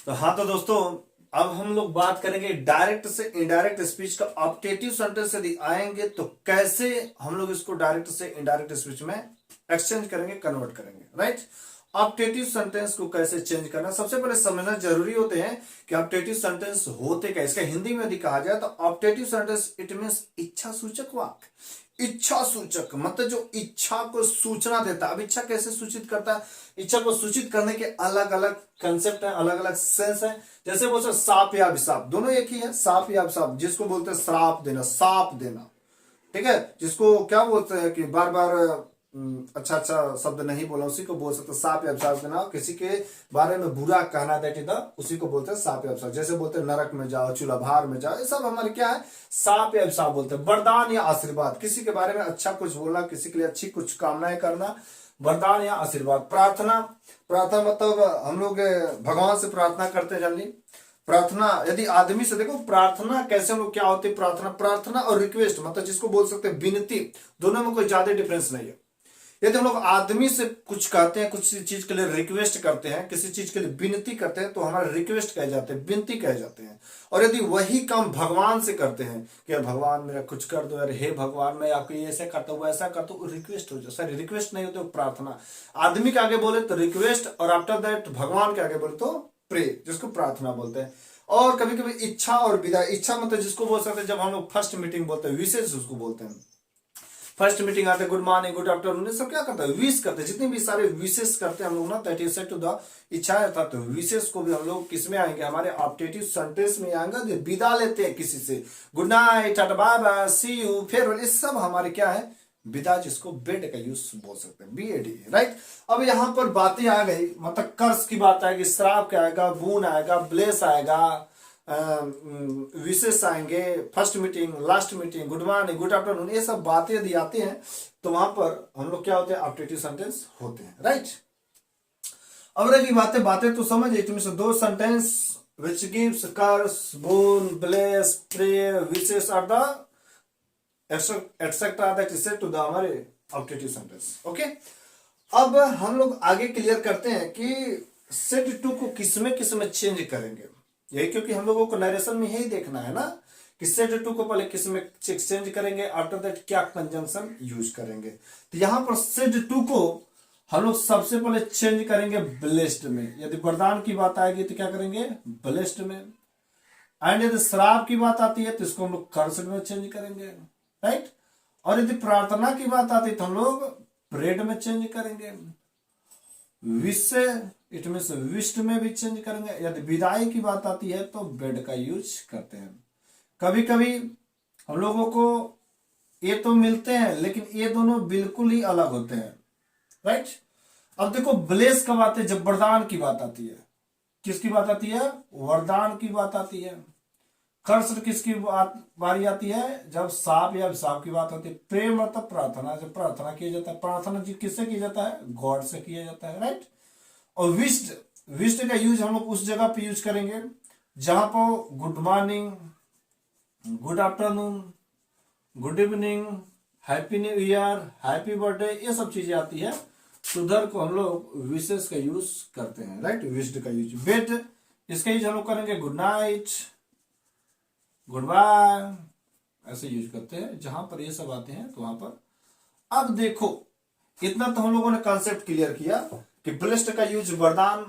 तो हाँ तो दोस्तों, अब हम लोग बात करेंगे डायरेक्ट से इनडायरेक्ट स्पीच का। ऑप्टेटिव सेंटेंस यदि आएंगे तो कैसे हम लोग इसको डायरेक्ट से इनडायरेक्ट स्पीच में एक्सचेंज करेंगे, कन्वर्ट करेंगे, राइट। ऑप्टेटिव सेंटेंस को कैसे चेंज करना, सबसे पहले समझना जरूरी होते हैं कि ऑप्टेटिव सेंटेंस होते क्या। इसका हिंदी में यदि कहा जाए तो ऑप्टेटिव सेंटेंस इट मीन्स इच्छा सूचक वाक्य। इच्छा सूचक मतलब जो इच्छा को सूचना देता है। अब इच्छा कैसे सूचित करता है? इच्छा को सूचित करने के अलग अलग कंसेप्ट है, अलग अलग सेंस है। जैसे बोलते साप या अभिशाप, दोनों एक ही है। साप या अभिशाप, जिसको बोलते हैं श्राप देना, साप देना, ठीक है। जिसको क्या बोलते हैं कि बार बार अच्छा अच्छा शब्द नहीं बोला, उसी को बोल सकते साप या अभिशाप देना। किसी के बारे में बुरा कहना, दैट इज द, उसी को बोलते हैं साप या अभिशाप। जैसे बोलते हैं नरक में जाओ, चूल्हाभार में जाओ, ये सब हमारे क्या है, साप या अभिशाप बोलते हैं। वरदान या आशीर्वाद, किसी के बारे में अच्छा कुछ बोलना, किसी के लिए अच्छी कुछ कामनाएं करना, वरदान या आशीर्वाद। प्रार्थना, प्रार्थना मतलब हम लोग भगवान से प्रार्थना करते हैं जनरली। प्रार्थना यदि आदमी से देखो, प्रार्थना कैसे हम लोग क्या होती है, प्रार्थना और रिक्वेस्ट मतलब जिसको बोल सकते हैं विनती, दोनों में कोई ज्यादा डिफरेंस नहीं है। यदि हम लोग आदमी से कुछ कहते हैं, कुछ चीज के लिए रिक्वेस्ट करते हैं, किसी चीज के लिए विनती करते हैं, तो हमारे रिक्वेस्ट कहे जाते हैं, विनती कहे जाते हैं। और यदि वही काम भगवान से करते हैं कि भगवान मेरा कुछ कर दो यार, हे भगवान मैं आपको ये ऐसा करता हूँ वैसा करता हूँ, रिक्वेस्ट हो जाए। सॉरी, रिक्वेस्ट नहीं होते, प्रार्थना। आदमी के आगे बोले तो रिक्वेस्ट, और आफ्टर दैट भगवान के आगे बोले तो प्रे, जिसको प्रार्थना बोलते हैं। और कभी कभी इच्छा और विदाई। इच्छा मतलब जिसको बोल सकते हैं, जब हम लोग फर्स्ट मीटिंग बोलते हैं, विशेष उसको बोलते हैं। फर्स्ट मीटिंग आते हैं, गुड मॉर्निंग, गुड आफ्टरनून, सब क्या करते हैं, विश करते हैं। जितने भी सारे विशेष करते हैं हम लोग ना, that is said to the इच्छा। अर्थात विशेष को भी हम लोग किस में आएंगे, हमारे ऑप्टेटिव सेंटेंस में आएंगे। विदा लेते हैं किसी से, good night, tata bye bye, see you, farewell, ये सब हमारे क्या है, विदा, जिसको बेड का यूज बोल सकते हैं, BAD, राइट। अब यहाँ पर बातें आ गई, मतलब कर्स की बात आएगी, श्राप क्या आएगा, बून आएगा, ब्लेस आएगा, विशेष आएंगे, first meeting, last meeting, good morning, good afternoon, ये सब बातें यदि आती हैं तो वहां पर हम लोग क्या होते हैं, ऑप्टेटिव सेंटेंस होते हैं, राइट। अब रही बातें तो समझ, इट मींस दो sentence which gives curse, boon, bless, pray, wishes are the etc that is said to the हमारे ऑप्टेटिव सेंटेंस, ओके। अब हम लोग आगे क्लियर करते हैं कि सेड टू को किसमें चेंज करेंगे, यही क्योंकि हम लोगों को नरेशन में यही देखना है ना कि सेड टू को पहले किसमें चेंज करेंगे, आफ्टर दैट क्या कंजंक्शन यूज करेंगे। तो यहां पर सेड टू को हम लोग सबसे पहले चेंज करेंगे ब्लेस्ड में। यदि वरदान की बात आएगी तो क्या करेंगे, ब्लेस्ड में। एंड यदि श्राप की बात आती है तो इसको हम लोग कर्स्ड में चेंज करेंगे, राइट। और यदि प्रार्थना की बात आती है तो हम लोग प्रेड में चेंज करेंगे। विश, इट मीन्स विश्ड में भी चेंज करेंगे। यदि विदाई की बात आती है तो बेड का यूज करते हैं। कभी कभी हम लोगों को ये तो मिलते हैं, लेकिन ये दोनों बिल्कुल ही अलग होते हैं, राइट। अब देखो ब्लेस कब आते हैं, जब वरदान की बात आती है। किसकी बात आती है, वरदान की बात आती है। कर्स किसकी बारी आती है, जब साप या अभिशाप की बात होती है। प्रेम मतलब प्रार्थना, जब प्रार्थना किया जाता है। प्रार्थना किससे किया जाता है, गॉड से किया जाता है, राइट। और विश्ड का यूज हम लोग उस जगह पे यूज करेंगे जहां पर good morning, good afternoon, good evening, happy new year, happy birthday, ये सब चीजें आती है। तो उधर को हम लोग विशेष का यूज करते हैं, राइट। विश्ड का यूज। बेड, इसका यूज हम लोग करेंगे गुड नाइट, गुड बाय, ऐसे यूज करते हैं। जहां पर ये सब आते हैं तो वहां पर, अब देखो इतना तो हम लोगों ने कॉन्सेप्ट क्लियर किया कि ब्लेस्ड का यूज वरदान,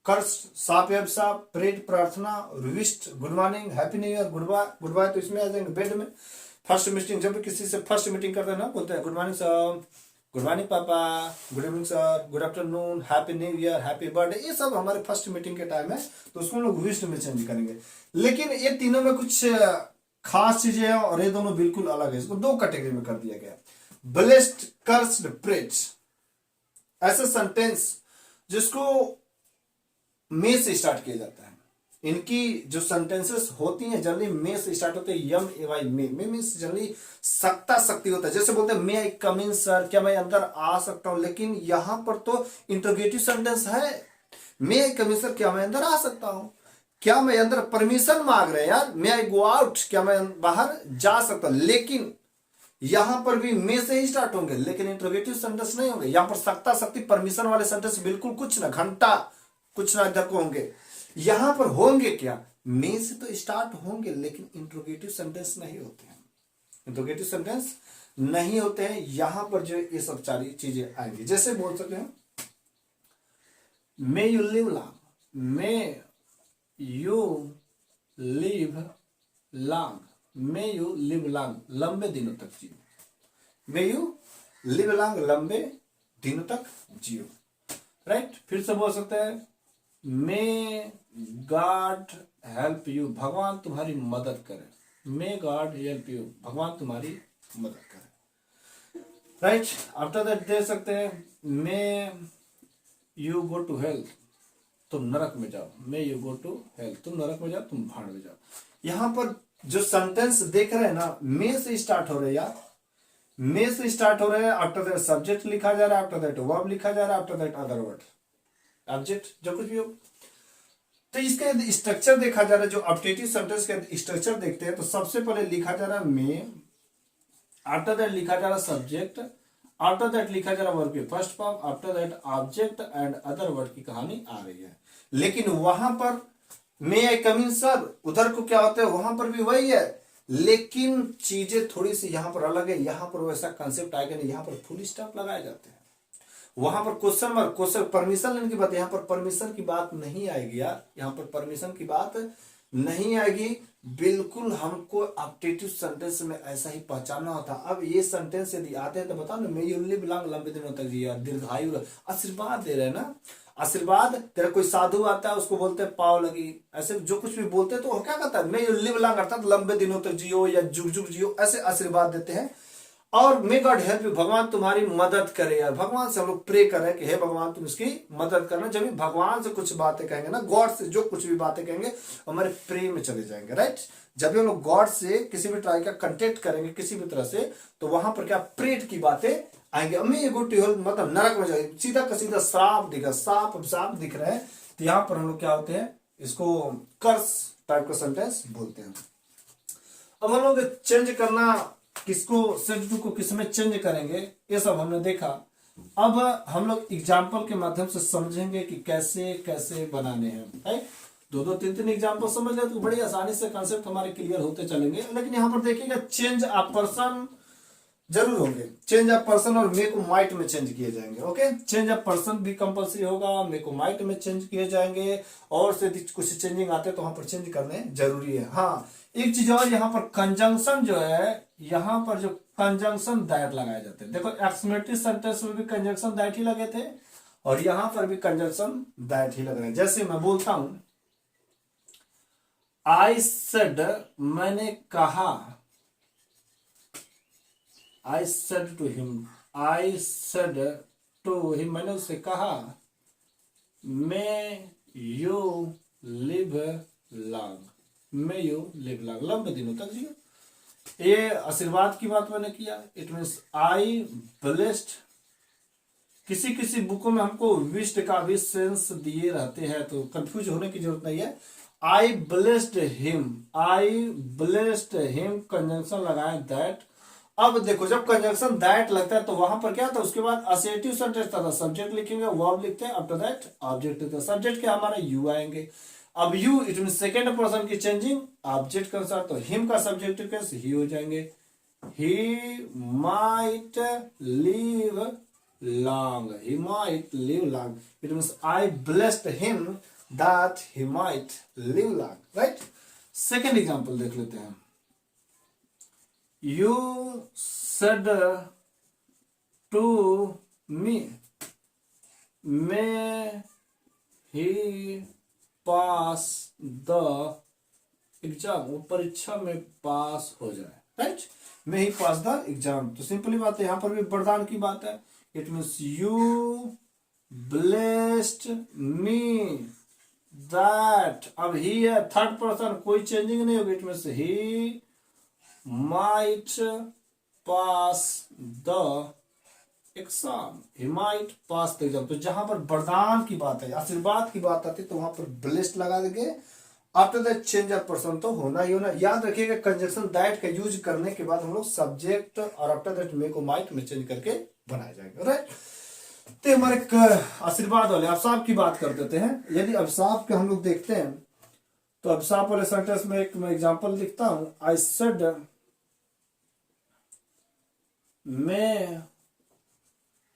कर्स, साप या अभिशाप, प्रेड प्रार्थना, wished, good morning, happy new year, good bye तो इसमें आ जाएंगे। बेड में फर्स्ट मीटिंग, जब भी किसी से फर्स्ट मीटिंग करते हैं ना, बोलते हैं good morning sir, good morning papa, good evening sir, good afternoon, happy new year, happy birthday, ये सब हमारे फर्स्ट मीटिंग के टाइम है, तो उसको हम लोग विश्ड में चेंज करेंगे। लेकिन ये तीनों में कुछ खास चीजें हैं और ये दोनों बिल्कुल अलग है। इसको दो कैटेगरी में कर दिया गया, ब्लेस्ड, कर्स्ड, प्रेज्ड। ऐसे सेंटेंस जिसको मे से स्टार्ट किया जाता है। इनकी जो सेंटेंसेस होती हैं जनरली मे से स्टार्ट होते हैं। यम एवाई मे मीन्स जनरली सकता शक्ति होता है। जैसे बोलते हैं मे आई कम इन सर, क्या मैं अंदर आ सकता हूं। लेकिन यहां पर तो इंटरोगेटिव सेंटेंस है, मे आई कम इन सर, क्या मैं अंदर आ सकता हूं, क्या मैं अंदर, परमिशन मांग रहे हैं यार, मे आई गो आउट, क्या मैं बाहर जा सकता हूं। लेकिन यहां पर भी मे से ही स्टार्ट होंगे, लेकिन इंटरोगेटिव सेंटेंस नहीं होंगे। यहां पर सकता शक्ति परमिशन वाले सेंटेंस बिल्कुल कुछ ना, घंटा कुछ ना इधर को होंगे। यहां पर होंगे क्या, मे से तो स्टार्ट होंगे लेकिन इंट्रोगेटिव सेंटेंस नहीं होते हैं, इंट्रोगेटिव सेंटेंस नहीं होते हैं। यहां पर जो ये सब सारी चीजें आएंगी, जैसे बोल सकते हैं may you live long, may you live long, may you live long, लंबे दिनों तक जियो, मे यू लिव लॉन्ग, लंबे दिनों तक जियो, राइट। फिर से बोल सकते हैं मे गॉड हेल्प यू, भगवान तुम्हारी मदद करे, मे गॉड हेल्प यू, भगवान तुम्हारी मदद करे, राइट। आफ्टर दैट दे सकते हैं may you go to hell, तुम नरक में जाओ, may you go to hell, तुम नरक में जाओ, तुम भाड़ में जाओ। यहां पर जो सेंटेंस देख रहे हैं ना, मे से स्टार्ट हो रहे हैं यार, मे से स्टार्ट हो रहे हैं, आफ्टर दैट सब्जेक्ट लिखा जा रहा है, आफ्टर दैट वर्ब लिखा जा रहा है, after that other word, object, जो कुछ भी हो। तो इसका स्ट्रक्चर देखा जा रहा है, जो ऑब्जेक्टिव सेंटेंस का स्ट्रक्चर देखते हैं तो सबसे पहले लिखा जा रहा है मे, आफ्टर दैट लिखा जा रहा है सब्जेक्ट, आफ्टर दैट लिखा जा रहा वर्ब की first form, after that object and other word की कहानी आ रही है। लेकिन वहां पर मे आई कम इन सर, उधर को क्या होता है, वहां पर भी वही है, लेकिन चीजें थोड़ी सी यहां पर अलग है। यहां पर वैसा कंसेप्ट आएगा नहीं, यहां पर फुल स्टॉप लगाए जाते हैं, वहां पर क्वेश्चन मार्क, क्वेश्चन परमिशन लेने की बात, यहां पर परमिशन की बात नहीं आएगी यार, यहां पर परमिशन की बात नहीं आएगी। बिल्कुल हमको ऑब्जेक्टिव सेंटेंस में ऐसा ही पहचानना होता। अब ये सेंटेंस यदि आते हैं तो बताओ ना, मे यू लिव लॉन्ग, लंबे दिनों तक जिया, दीर्घायु, आशीर्वाद दे रहे हैं ना, आशीर्वाद। तेरा कोई साधु आता है उसको बोलते हैं पाव लगी, ऐसे जो कुछ भी बोलते हैं तो वो क्या कहता है, मे यू लिव लॉन्ग अर्थात लंबे दिनों तक जियो या जुग जुग जियो, ऐसे आशीर्वाद देते हैं। और मे गॉड हेल्प यू, भगवान तुम्हारी मदद करे यार, भगवान से हम लोग प्रे करें कि हे भगवान तुम इसकी मदद करना। जब भी भगवान से कुछ बातें कहेंगे ना, गॉड से जो कुछ भी बातें कहेंगे हमारे प्रे में चले जाएंगे, राइट। जब भी हम लोग गॉड से किसी भी तरह का कंटेक्ट करेंगे किसी भी तरह से, तो वहां पर क्या प्रेट की बातें आएंगे। मे गो टू हेल्प मतलब नरक में जाएगी, सीधा का सीधा श्राप दिखा, साफ दिख रहा है। तो यहाँ पर हम लोग क्या होते हैं, इसको कर्स टाइप का सेंटेंस बोलते हैं। अब हम लोग चेंज करना, किसको सेट टू को किसमें चेंज करेंगे, ये सब हमने देखा। अब हम लोग एग्जाम्पल के माध्यम से समझेंगे कि कैसे कैसे बनाने हैं, राइट। दो तीन एग्जाम्पल समझ गए तो बड़ी आसानी से कंसेप्ट हमारे क्लियर होते चलेंगे। लेकिन यहाँ पर देखिएगा चेंज अ पर्सन जरूर होंगे, चेंज ऑफ पर्सन और मे को माइट में चेंज किए जाएंगे, ओके। चेंज ऑफ पर्सन भी कंपलसरी होगा, मे को माइट में चेंज किए जाएंगे, और से कुछ चेंजिंग आते हैं तो वहां पर चेंज करने जरूरी है। हाँ, एक चीज और, यहाँ पर कंजंक्शन जो है, यहाँ पर जो कंजंक्शन दैट लगाए जाते हैं, देखो एक्सक्लेमेटरी सेंटेंस में भी कंजंक्शन दैट ही लगे थे और यहां पर भी कंजंक्शन दैट ही लग रहे हैं। जैसे मैं बोलता हूं आई सेड, मैंने कहा, I said to him, I said to him, मैंने उससे कहा, may you live long, may you live long, लंबे दिनों तक जियो। ये आशीर्वाद की बात मैंने किया, इट मीन्स आई ब्लेस्ड। किसी किसी बुकों में हमको विश्ड का भी सेंस दिए रहते हैं तो कंफ्यूज होने की जरूरत नहीं है। आई ब्लेस्ड हिम, आई ब्लेस्ड हिम, कंजंक्शन लगाए दैट। अब देखो जब कंजंक्शन दैट लगता है तो वहां पर क्या था, उसके बाद असेटिव सेंटेंस था, सब्जेक्ट लिखेंगे, वर्ब लिखते हैं, आफ्टर दैट ऑब्जेक्ट लिखते हैं। सब्जेक्ट क्या हमारा यू आएंगे। अब you it mean second person की चेंजिंग, ऑब्जेक्ट के अनुसार, तो हिम का सब्जेक्टिव केस ही हो जाएंगे, he might live long, he might live long, it means I blessed him that he might live long, right. Second example देख लेते हैं। You said to me, may he pass the exam, वो परीक्षा में pass हो जाए, right. May he pass the exam, तो simply बात है, यहां पर भी वरदान की बात है। It means you blessed me that, अब ही है थर्ड पर्सन, कोई चेंजिंग नहीं होगी, it means he might pass the exam, he might pass the exam. तो जहां पर वरदान की बात है, आशीर्वाद की बात आती है तो वहां पर ब्लेस्ड लगा देंगे। After that change of person तो होना ही होना। याद रखिएगा कंजंक्शन दैट का यूज करने के बाद हम लोग सब्जेक्ट और आफ्टर दैट मे को माइट में चेंज करके बनाए जाएंगे, राइट। तो हमारे आशीर्वाद वाले अभिशाप की बात कर देते हैं। यदि अभिशाप के हम लोग देखते हैं तो अभिशाप वाले सेंटेंस में एक मैं एग्जांपल लिखता हूं, I said may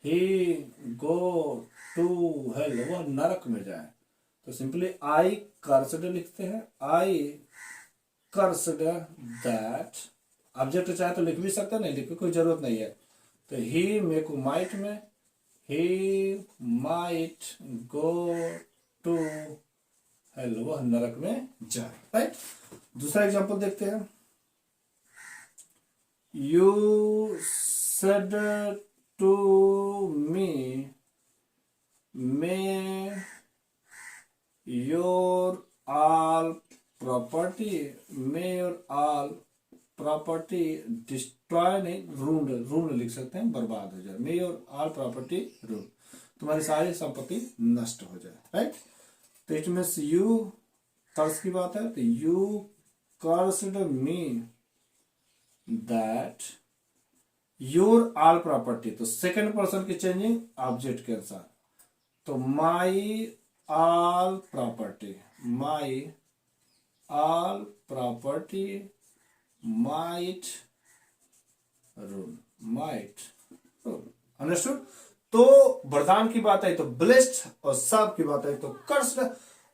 he go to hell, वो नरक में जाए। तो सिंपली आई कर्सड लिखते हैं, आई कर्सड दैट। ऑब्जेक्ट चाहे तो लिख भी सकते हैं, नहीं लिखने की कोई जरूरत नहीं है। तो ही मे को माइट में, he might go to hell, वह नरक में जाए, राइट। दूसरा एग्जांपल देखते हैं, you said to me may your all property, may your all property destroy, नहीं रूम लिख सकते हैं, बर्बाद हो जाए। May your all property ruin, तुम्हारी सारी संपत्ति नष्ट हो जाए, राइट। तो इट मीन्स यू कर्स की बात है, तो you cursed me that your all property. तो सेकंड पर्सन की चेंजिंग ऑब्जेक्ट के अनुसार, तो my all property, my all property might rule, might rule, understood. तो वरदान की बात आई तो ब्लेस्ड, और साप की बात आई तो कर्स्ड।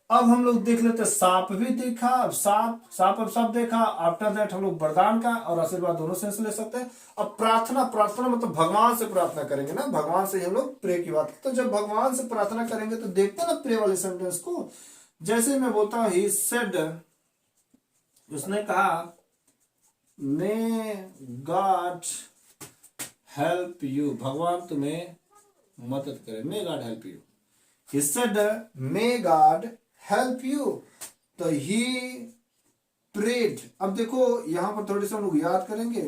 अब हम लोग देख लेते हैं, सांप भी देखा, अब सांप देखा। आफ्टर दैट हम लोग वरदान का और आशीर्वाद दोनों सेंस ले सकते हैं। अब प्रार्थना, प्रार्थना मतलब भगवान से प्रार्थना करेंगे ना, भगवान से हम लोग प्रे की बात करते। तो जब भगवान से प्रार्थना करेंगे तो देखते हैं ना प्रे वाले सेंटेंस को। जैसे मैं बोलता हूं ही सेड, उसने कहा मे गॉड हेल्प यू, भगवान तुम्हें मदद करे, may God help you. He said may God help you, तो ही प्रेड। अब देखो यहां पर थोड़ी सी हम लोग याद करेंगे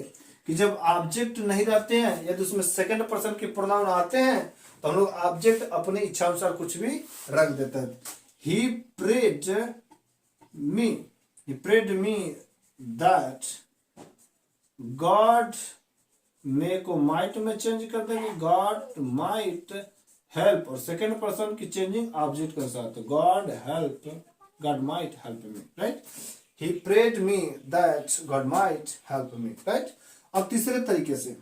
कि जब ऑब्जेक्ट नहीं रहते हैं, यदि उसमें सेकंड पर्सन के प्रोनाउन आते हैं तो हम लोग ऑब्जेक्ट अपने इच्छा अनुसार कुछ भी रख देते हैं। He prayed me, he prayed me that God, may को माइट में चेंज कर देंगे, गॉड माइट हेल्प, और सेकेंड पर्सन की चेंजिंग ऑब्जेक्ट के साथ, God help, God might help me, right. He prayed me that God might help me, right. अब तीसरे तरीके से,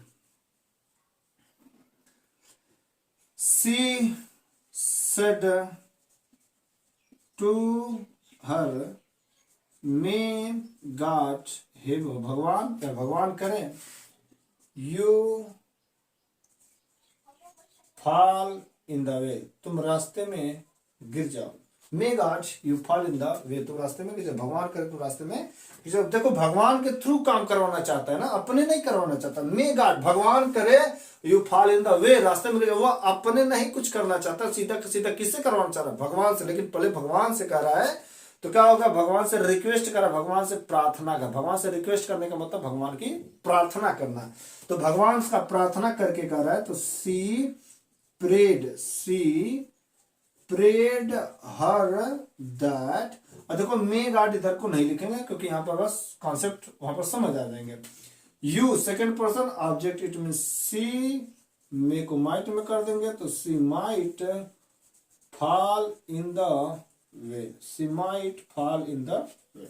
she said to her may God, हे भगवान, क्या भगवान करें, you fall in the way, तुम रास्ते में गिर जाओ। May God you fall in the way, तुम रास्ते में गिर जाओ, भगवान करे तुम रास्ते में गिर जाओ। देखो भगवान के थ्रू काम करवाना चाहता है ना, अपने नहीं करवाना चाहता। मे गॉड, भगवान करे यू फॉल इन द वे, रास्ते में गिर जाओ, वो अपने नहीं कुछ करना चाहता, सीधा सीधा किससे करवाना चाह रहा है, भगवान से। लेकिन पहले भगवान से कह रहा है तो क्या होगा, भगवान से रिक्वेस्ट करा, भगवान से प्रार्थना कर। भगवान से रिक्वेस्ट करने का मतलब भगवान की प्रार्थना करना। तो भगवान का प्रार्थना करके कर रहा है, तो सी प्रेड हर दैट। और देखो मे गॉड इधर को नहीं लिखेंगे क्योंकि यहां पर बस कॉन्सेप्ट वहां पर समझ आ जाएंगे। You second person object, it mean she, may को माइट में कर देंगे तो she might fall in the way, she might fall in the way.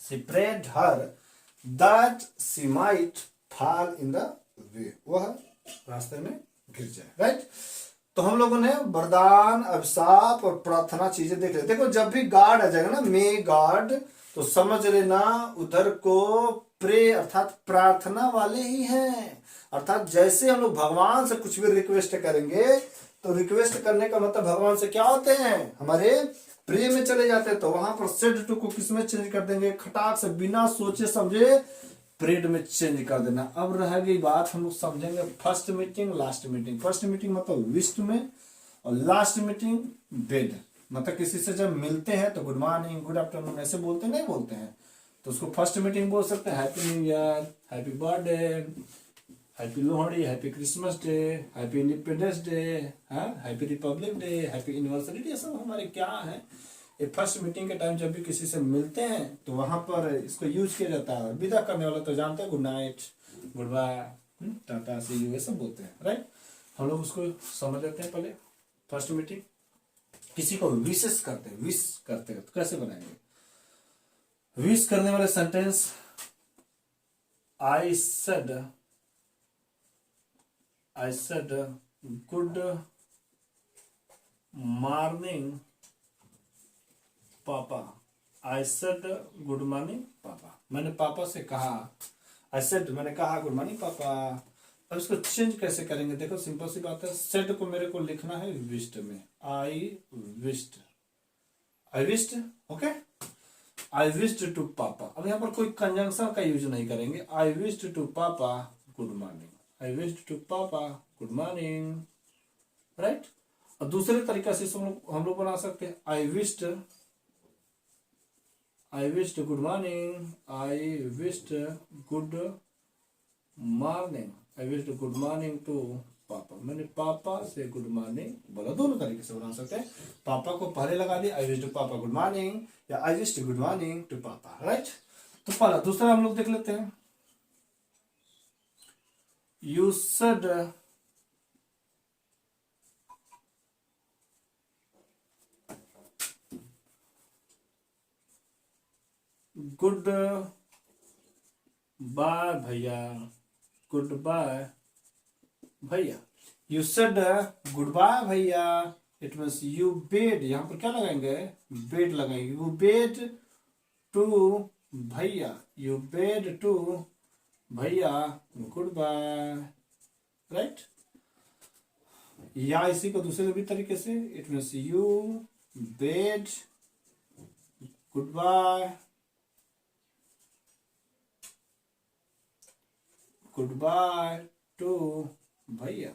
She prayed her that she might fall in the way, वह रास्ते में गिर जाए, राइट। तो हम लोगों ने वरदान, अभिशाप और प्रार्थना चीजें देख ले। देखो जब भी गॉड आ जाएगा ना, मे गॉड, तो समझ लेना उधर को प्रे अर्थात प्रार्थना वाले ही हैं। अर्थात जैसे हम लोग भगवान से कुछ भी रिक्वेस्ट करेंगे तो रिक्वेस्ट करने का मतलब भगवान से क्या होते हैं, हमारे प्रे में चले जाते हैं। तो वहां पर सेड टू को किस में चेंज कर देंगे, खटाक से बिना सोचे समझे प्रेड में चेंज कर देना। अब रह गई बात, हम लोग समझेंगे first meeting last meeting. First meeting मतलब विस्ट में, और लास्ट मीटिंग बेड, मतलब किसी से जब मिलते हैं तो गुड मॉर्निंग, गुड आफ्टरनून ऐसे बोलते नहीं बोलते हैं, तो उसको फर्स्ट मीटिंग बोल सकते हैं। Happy new year, happy birthday, happy Lohri, happy Christmas day, happy independence day, happy Republic day, happy anniversary day, सब हमारे क्या है। ये फर्स्ट मीटिंग के टाइम जब भी किसी से मिलते हैं तो वहां पर इसको यूज किया जाता है। विदा करने वाला तो जानते हैं, good night, good bye, tata, see you, ये सब बोलते हैं, राइट। हम लोग उसको समझ लेते हैं पहले। फर्स्ट मीटिंग, किसी को विशेष करते हैं, विश करते हैं तो कैसे बनाएंगे? विश करने वाले sentence, I said good morning papa. I said good morning पापा, मैंने पापा से कहा। आई सेड मैंने कहा गुड मॉर्निंग पापा। अब इसको चेंज कैसे करेंगे? देखो सिंपल सी बात है, सेड को मेरे को लिखना है विश्ड में, I wished, okay. I wished to papa, अब यहाँ पर कोई कंजंक्शन का यूज नहीं करेंगे। I wished to papa good morning, I wished to papa good morning, right. और दूसरे तरीका से हम लोग बना सकते हैं, I wished good morning, I wished good morning, I wished good morning to papa. मैंने पापा से गुड मॉर्निंग बोला, दोनों तरीके से बना सकते हैं। पापा को पहले लगा दिया, I wished papa good morning, या I wished good morning to papa, right. तो पहला। दूसरा हम लोग देख लेते हैं, you said good bye bhaiya, good bye bhaiya. You said good bye bhaiya, it means you bade, यहां पर क्या लगाएंगे? बेड लगाएंगे। You bade to bhaiya, you bade to bhaiya good bye, right. या इसी को दूसरे भी तरीके से, it means you bed good bye to bhaiya,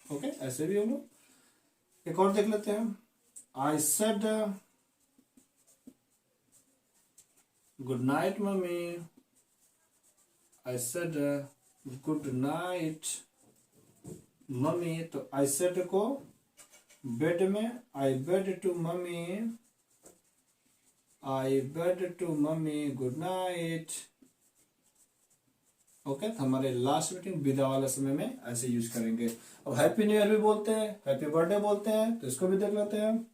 okay. ऐसे भी हम लोग एक और देख लेते हैं, I said good night mummy, I said good night mummy. तो आई सेड को बेड में, I bade to mummy, I bade to mummy good night, okay. तो हमारे लास्ट मीटिंग विदा वाले समय में ऐसे यूज करेंगे। अब हैप्पी न्यू ईयर भी बोलते हैं, हैप्पी बर्थडे बोलते हैं, तो इसको भी देख लेते हैं।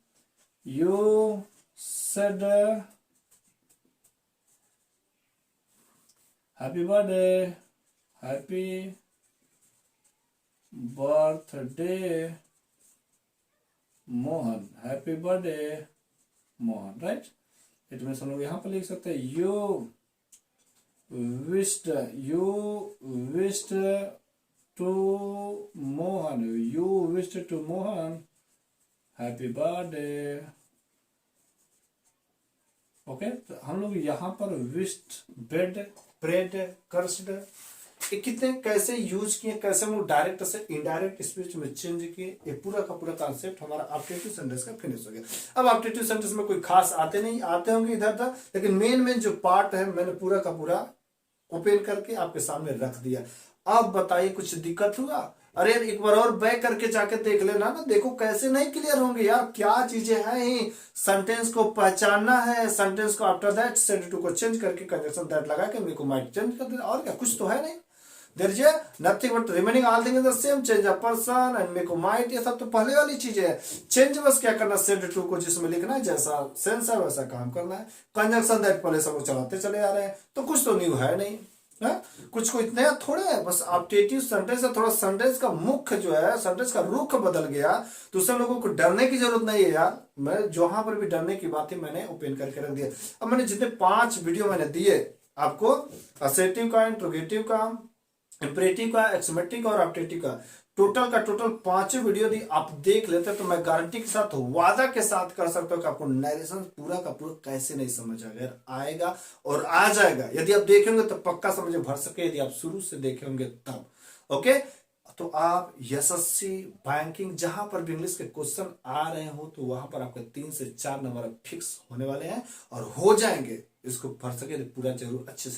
You said happy birthday, happy birthday Mohan, happy birthday Mohan, right. It means हम लोग यहां पर लिख सकते हैं, you wished to Mohan, you wished to Mohan happy birthday, okay. तो हम लोग यहाँ पर wished, बेड, प्रेड, कर्स्ड, ये कितने कैसे यूज किए, कैसे हम लोग डायरेक्ट से इनडायरेक्ट स्पीच में चेंज किए, ये पूरा का पूरा कॉन्सेप्ट हमारा ऑब्जेक्टिव सेंटेंस का फिनिश हो गया। अब ऑब्जेक्टिव सेंटेंस में कोई खास आते नहीं, आते होंगे इधर उधर, लेकिन मेन जो पार्ट है मैंने पूरा का पूरा ओपन करके आपके सामने रख दिया। अब बताइए कुछ दिक्कत हुआ? अरे एक बार और बैक करके जाके देख लेना ना, देखो कैसे नहीं क्लियर होंगे यार, क्या चीजें हैं ही। सेंटेंस को पहचानना है, सेंटेंस को आफ्टर दैट सेड टू को चेंज करके कंजंक्शन दैट लगा के मेरे को माइट चेंज कर देना, और क्या, कुछ तो है नहीं। There is nothing but remaining all thing is the same, change a person and make might, ये सब तो पहले वाली चीजें है। चेंज बस क्या करना, सेड टू को जिसमें लिखना है, जैसा सेंस है वैसा काम करना है। कंजंक्शन दैट पहले सब चलाते चले आ रहे हैं, तो कुछ तो न्यू है नहीं है? कुछ को इतना थोड़ा है, बस ऑब्जेक्टिव सेंटेंस है, थोड़ा सेंटेंस का मुख्य जो है, सेंटेंस का रुख बदल गया। दूसरे लोगों को डरने की जरूरत नहीं है यार, मैं जहां पर भी डरने की बात है मैंने ओपन करके रख दिया। अब मैंने जितने 5 वीडियो मैंने दिए आपको, असेटिव का, इंट्रोगेटिव का, इंपरेटिव का, एक्समेटिव का और ऑब्जेक्टिव का, टोटल का टोटल 5 वीडियो यदि आप देख लेते तो मैं गारंटी के साथ, वादा के साथ कर सकता हूं कि आपको नरेशन पूरा का पूरा कैसे नहीं समझ आएगा और आ जाएगा। यदि आप देखेंगे तो पक्का समझ भर सके, यदि आप शुरू से देखेंगे तब, ओके। तो आप एसएससी बैंकिंग जहां पर भी इंग्लिश के क्वेश्चन आ रहे हो तो वहां पर आपके 3 से 4 नंबर फिक्स होने वाले हैं और हो जाएंगे। इसको भर सके तो पूरा जरूर अच्छे से